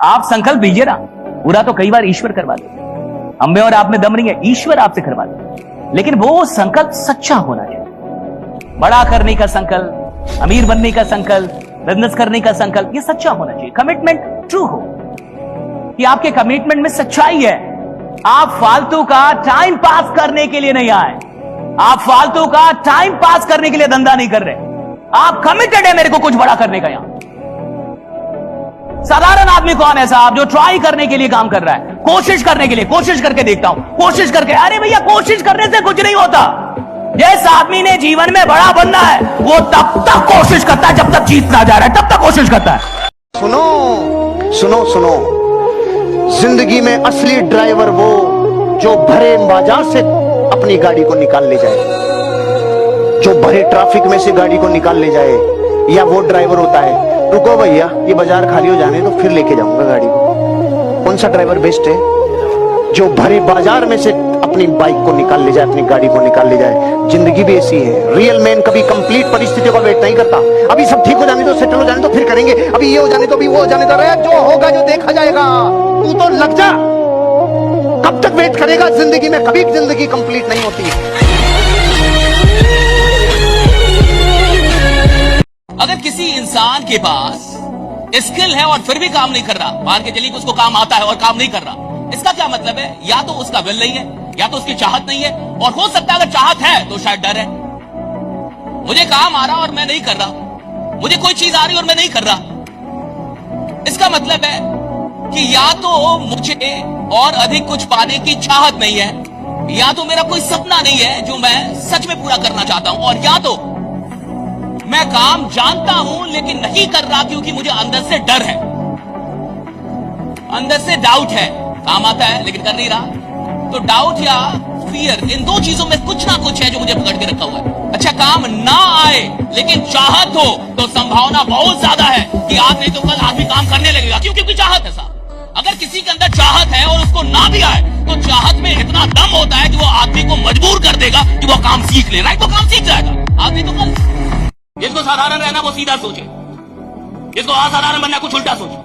आप संकल्प लीजिए ना, पूरा तो कई बार ईश्वर करवा देते। हम में और आप में दम नहीं है, ईश्वर आपसे करवा देते, लेकिन वो संकल्प सच्चा होना चाहिए। बड़ा करने का संकल्प, अमीर बनने का संकल्प, बिजनेस करने का संकल्प, ये सच्चा होना चाहिए। कमिटमेंट ट्रू हो कि आपके कमिटमेंट में सच्चाई है। आप फालतू का टाइम पास करने के लिए नहीं आए, आप फालतू का टाइम पास करने के लिए धंधा नहीं कर रहे, आप कमिटेड है मेरे को कुछ बड़ा करने का। यहां साधारण आदमी कौन है साहब जो ट्राई करने के लिए काम कर रहा है, कोशिश करने के लिए, कोशिश करके देखता हूं, कोशिश करके। अरे भैया, कोशिश करने से कुछ नहीं होता। जिस आदमी ने जीवन में बड़ा बनना है वो तब तक कोशिश करता है जब तक जीत ना जा रहा है, तब तक कोशिश करता है। सुनो सुनो सुनो, जिंदगी में असली ड्राइवर वो जो भरे बाजार से अपनी गाड़ी को निकाल ले जाए, जो भरे ट्रैफिक में से गाड़ी को निकाल ले जाए, या वो ड्राइवर होता है रुको भैया ये बाजार खाली हो जाने तो फिर लेके जाऊंगा गाड़ी को। कौन सा ड्राइवर बेस्ट है? जो भरे बाजार में से अपनी बाइक को निकाल ले जाए, अपनी गाड़ी को निकाल ले जाए। जिंदगी भी ऐसी है। रियल मैन कभी कंप्लीट परिस्थितियों का वेट नहीं करता। अभी सब ठीक हो जाने तो, सेटल हो जाने तो फिर करेंगे, अभी ये हो जाने तो, अभी वो हो जाने तो, अरे जो होगा जो देखा जाएगा। तू तो लग जा, कब तक वेट करेगा? जिंदगी में कभी जिंदगी कंप्लीट नहीं होती। अगर किसी इंसान के पास स्किल है और फिर भी काम नहीं कर रहा, मान के चलिए कि उसको काम आता है और काम नहीं कर रहा, इसका क्या मतलब है? या तो उसका विल नहीं है, या तो उसकी चाहत नहीं है, और हो सकता है अगर चाहत है तो शायद डर है। मुझे काम आ रहा और मैं नहीं कर रहा, मुझे कोई चीज आ रही और मैं नहीं कर रहा, इसका मतलब है कि या तो मुझे और अधिक कुछ पाने की चाहत नहीं है, या तो मेरा कोई सपना नहीं है जो मैं सच में पूरा करना चाहता हूं, और या तो मैं काम जानता हूं लेकिन नहीं कर रहा क्योंकि मुझे अंदर से डर है, अंदर से डाउट है। काम आता है लेकिन कर नहीं रहा, तो डाउट या फियर, इन दो चीजों में कुछ ना कुछ है जो मुझे पकड़ के रखा हुआ है। अच्छा, काम ना आए लेकिन चाहत हो तो संभावना बहुत ज्यादा है कि आज नहीं तो कल आदमी काम करने लगेगा। क्यों? क्योंकि चाहत है साहब। अगर किसी के अंदर चाहत है और उसको ना भी आए तो चाहत में इतना दम होता है कि वो आदमी को मजबूर कर देगा कि वो काम सीख ले। राइट? वो काम सीख जाएगा आज नहीं तो कल। जिसको साधारण रहना वो सीधा सोचे, जिसको असाधारण बनना कुछ उल्टा सोचे,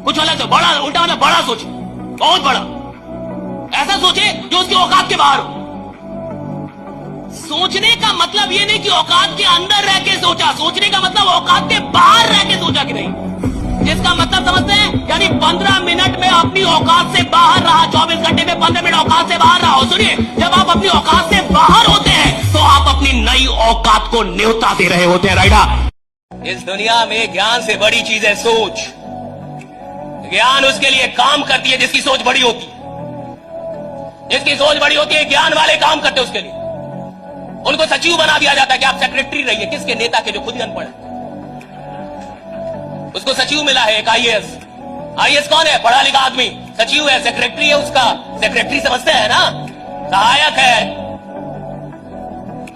कुछ अलग, बड़ा उल्टा मतलब बड़ा सोचे, बहुत बड़ा, ऐसा सोचे जो उसकी औकात के बाहर हो। सोचने का मतलब ये नहीं कि औकात के अंदर रह के सोचा, सोचने का मतलब औकात के बाहर रह के सोचा कि नहीं। जिसका मतलब समझते हैं, यानी 15 मिनट में अपनी औकात से बाहर रहा, 24 घंटे में 15 मिनट औकात से बाहर रहा हो। सुनिए, जब आप अपनी औकात से बाहर होते हैं तो आप अपनी नई औकात को न्योता दे रहे होते हैं। राइडा, इस दुनिया में ज्ञान से बड़ी चीज है सोच। ज्ञान उसके लिए काम करती है जिसकी सोच बड़ी होती है। जिसकी सोच बड़ी होती है, ज्ञान वाले काम करते हैं उसके लिए। उनको सचिव बना दिया जाता है कि आप सेक्रेटरी रहिए। किसके? नेता के, जो खुद ही अनपढ़ है। उसको सचिव मिला है एक आईएएस। आईएएस कौन है? पढ़ा लिखा आदमी। सचिव है, सेक्रेटरी है उसका। सेक्रेटरी समझते हैं ना, सहायक है।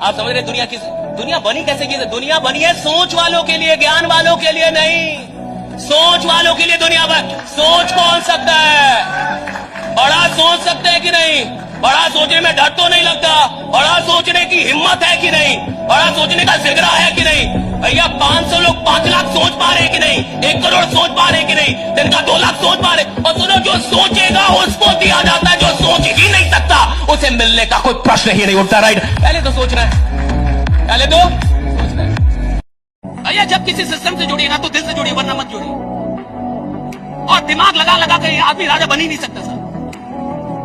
आप समझ रहे दुनिया किस दुनिया बनी कैसे की? दुनिया बनी है सोच वालों के लिए, ज्ञान वालों के लिए नहीं। सोच वालों के लिए दुनिया बनी। सोच कौन सकता है? बड़ा सोच सकते हैं कि नहीं? बड़ा सोचने में डर तो नहीं लगता? बड़ा सोचने की हिम्मत है कि नहीं? बड़ा सोचने का जिगरा है कि नहीं? भैया 500 लोग 5 लाख सोच पा रहे कि नहीं? 1 करोड़ सोच पा रहे कि नहीं? दिन का 2 लाख सोच पा रहे। और सुनो, जो सोचेगा उसको दिया जाता है, जो सोच ही नहीं सकता उसे मिलने का कोई प्रश्न ही नहीं उठता। राइट? पहले तो सोचना है, पहले तो सोचना है। भैया जब किसी सिस्टम से जुड़िएगा तो दिल से जुड़िए, वरना मत जुड़िए। और दिमाग लगा लगा के आदमी राजा बन ही नहीं सकता सर।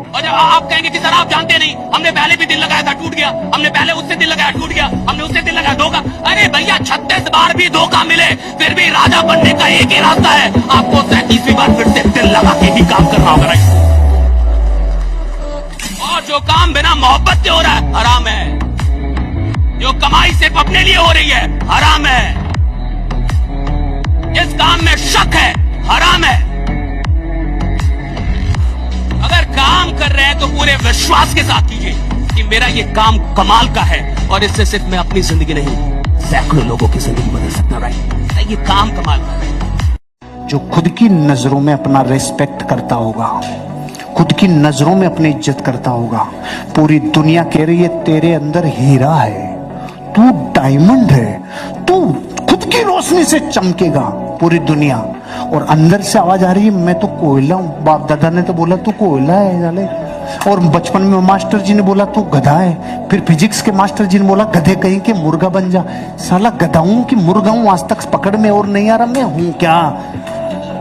और जब आप कहेंगे कि सर आप जानते नहीं, हमने पहले भी दिल लगाया था टूट गया, हमने पहले उससे दिल लगाया टूट गया, हमने उससे दिल लगाया धोखा। अरे भैया 36 बार भी धोखा मिले फिर भी राजा बनने का एक ही रास्ता है, आपको 37वीं बार फिर से दिल लगा के ही काम करना होगा। और जो काम बिना मोहब्बत के हो रहा है हराम है, जो कमाई सिर्फ अपने लिए हो रही है हराम है, जिस काम में शक है हराम है। अगर काम कर रहे हैं तो पूरे विश्वास के साथ कीजिए कि मेरा ये काम कमाल का है और इससे सिर्फ मैं अपनी जिंदगी नहीं सैकड़ों लोगों की जिंदगी बदल सकता। राइट? ये काम कमाल का है। जो खुद की नजरों में अपना रेस्पेक्ट करता होगा, खुद की नजरों में अपनी इज्जत करता होगा, पूरी दुनिया कह रही है तेरे अंदर हीरा है, तू डायमंड है, तू खुद की रोशनी से चमकेगा, पूरी दुनिया, और अंदर से आवाज आ रही है मैं तो कोयला हूं। बाप दादा ने तो बोला तू कोयला है साले, और बचपन में मास्टर जी ने बोला तू गधा है, फिर फिजिक्स के मास्टर जी ने बोला गधे कहीं के मुर्गा बन जा। साला गधा हूं कि मुर्गा हूं आज तक पकड़ में और नहीं आ रहा, मैं हूं क्या?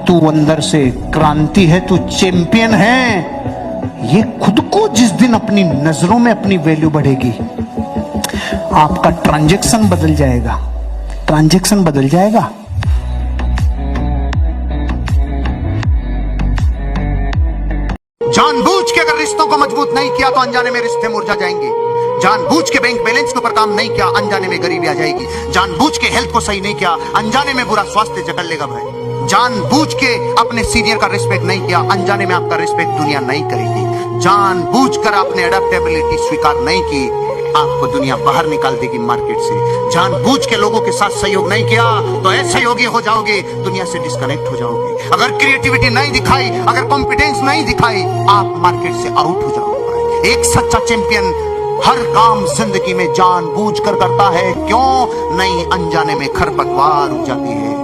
तू अंदर से क्रांति है, तू चैंपियन है। ये खुद को जिस दिन अपनी नजरों में अपनी वैल्यू बढ़ेगी, आपका ट्रांजैक्शन बदल जाएगा, ट्रांजैक्शन बदल जाएगा। जानबूझ के अगर रिश्तों को मजबूत नहीं किया तो अनजाने में रिश्ते मुरझा जाएंगे। जानबूझ के बैंक बैलेंस के ऊपर काम नहीं किया, अनजाने में गरीबी आ जाएगी। जानबूझ के हेल्थ को सही नहीं किया, अनजाने में बुरा स्वास्थ्य जकड़ लेगा भाई। जानबूझ के अपने सीनियर का रिस्पेक्ट नहीं किया, अनजाने में आपका रिस्पेक्ट दुनिया नहीं करेगी। जानबूझकर आपने अडेप्टेबिलिटी स्वीकार नहीं की, आपको दुनिया बाहर निकाल देगी मार्केट से। जानबूझ के लोगों के साथ सहयोग नहीं किया तो ऐसे योगी हो जाओगे, दुनिया से डिस्कनेक्ट हो जाओगे। अगर क्रिएटिविटी नहीं दिखाई, अगर कॉम्पिटेंस नहीं दिखाई, आप मार्केट से आउट हो जाओगे। एक सच्चा चैंपियन हर काम जिंदगी में जानबूझकर करता है। क्यों नहीं? अनजाने में खरपतवार उग जाती है।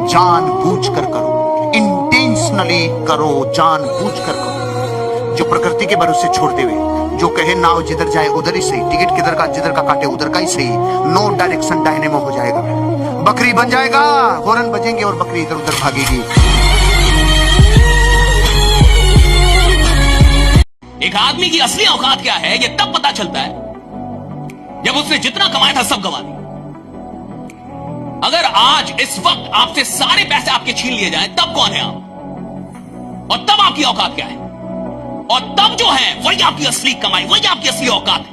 जानबूझकर करो, इंटेंशनली करो, जानबूझकर करो। जो प्रकृति के भरोसे छोड़ते हुए, जो कहे नाव जिधर जाए उधर ही सही, टिकट किधर का जिधर का काटे उधर का ही सही, नो डायरेक्शन डायनेमो हो जाएगा, बकरी बन जाएगा। हॉर्न बजेंगे और बकरी इधर उधर भागेगी। एक आदमी की असली औकात क्या है ये तब पता चलता है जब उसने जितना कमाया था सब गंवा दिया। अगर आज इस वक्त आपसे सारे पैसे आपके छीन लिए जाएं, तब कौन है आप? और तब आपकी औकात क्या है? और तब जो है वही आपकी असली कमाई, वही आपकी असली औकात है।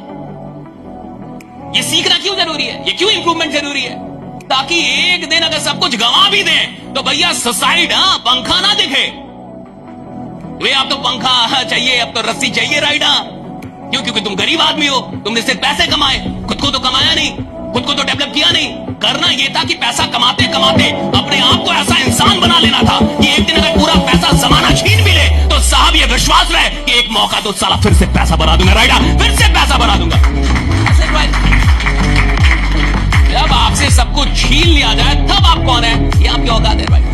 ये सीखना क्यों जरूरी है? ये क्यों इंप्रूवमेंट जरूरी है? ताकि एक दिन अगर सब कुछ गंवा भी दें तो भैया सुसाइड, पंखा ना दिखे। वे आप तो पंखा चाहिए, अब तो रस्सी चाहिए राइड। क्यों? क्योंकि तुम गरीब आदमी हो, तुमने सिर्फ पैसे कमाए, खुद को तो कमाया नहीं, खुद को तो डेवलप किया नहीं। करना यह था कि पैसा कमाते कमाते अपने आप को ऐसा इंसान बना लेना था कि एक दिन अगर पूरा पैसा जमाना छीन भी ले तो साहब ये विश्वास रहे कि एक मौका तो साला फिर से पैसा बना दूंगा राइडा, फिर से पैसा बना दूंगा। जब आपसे सब कुछ छीन लिया जाए तब आप कौन है? ये आपकी औकात है भाई।